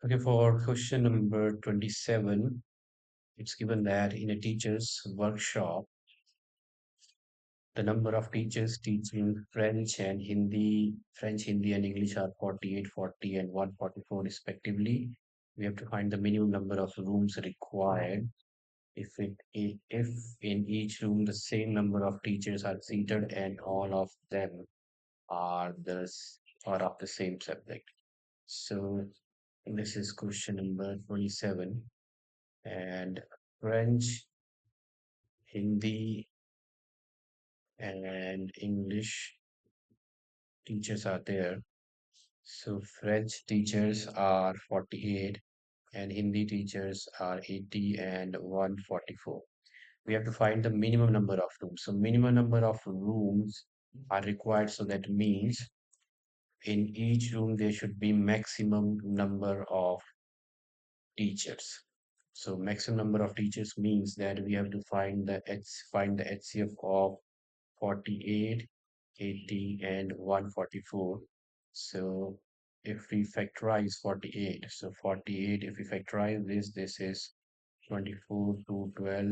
Okay, for question number 27, it's given that in a teacher's workshop, the number of teachers teaching French, Hindi, and English are 48, 40, and 144 respectively. We have to find the minimum number of rooms required. If in each room the same number of teachers are seated and all of them are of the same subject. So this is question number 27, and French, Hindi, and English teachers are there. So French teachers are 48 and Hindi teachers are 80 and 144. We have to find the minimum number of rooms. So minimum number of rooms are required. So that means in each room there should be maximum number of teachers. So maximum number of teachers means that we have to find the HCF of 48, 80, and 144. So if we factorize 48, so 48, if we factorize this is 24 to 12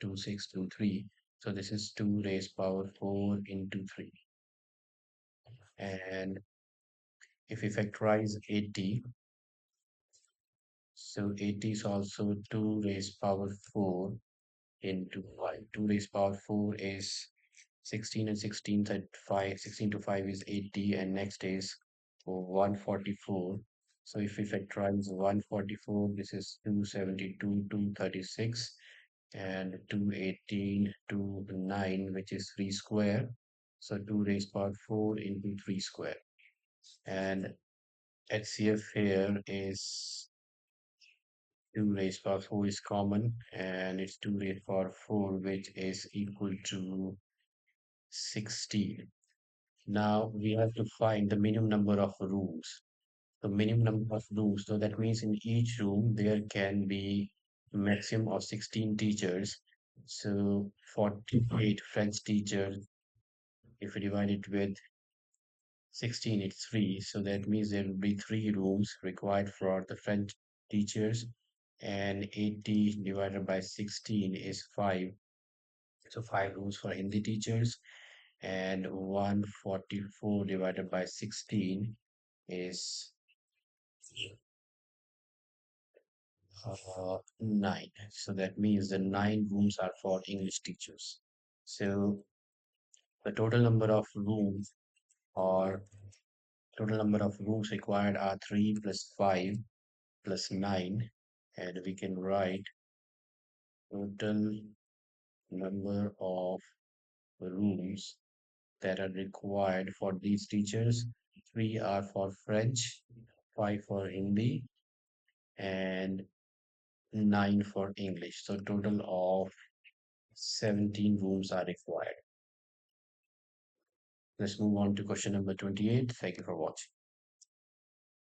to 6 to 3. So this is 2 raised power 4 into 3. And if we factorize 80, so 80 is also 2 raised power 4 into 5. 2 raised power 4 is 16 and 16 at 5. 16 to 5 is 80 and next is 144. So if we factorize 144, this is 272, 236 and 218 to 9, which is 3 square. So 2 raised power 4 into 3 square. And HCF here is 2 raised power 4 is common and it's 2 raised power 4, which is equal to 16. Now we have to find the minimum number of rooms. The minimum number of rooms. So that means in each room there can be maximum of 16 teachers. So 48 French teachers, if we divide it with 16, it's 3. So that means there will be 3 rooms required for the French teachers, and 80 divided by 16 is 5. So 5 rooms for Hindi teachers, and 144 divided by 16 is 9. So that means the 9 rooms are for English teachers. So the or total number of rooms required are 3 plus 5 plus 9, and we can write total number of rooms that are required for these teachers. 3 are for French, 5 for Hindi, and 9 for English. So total of 17 rooms are required. Let's move on to question number 28. Thank you for watching.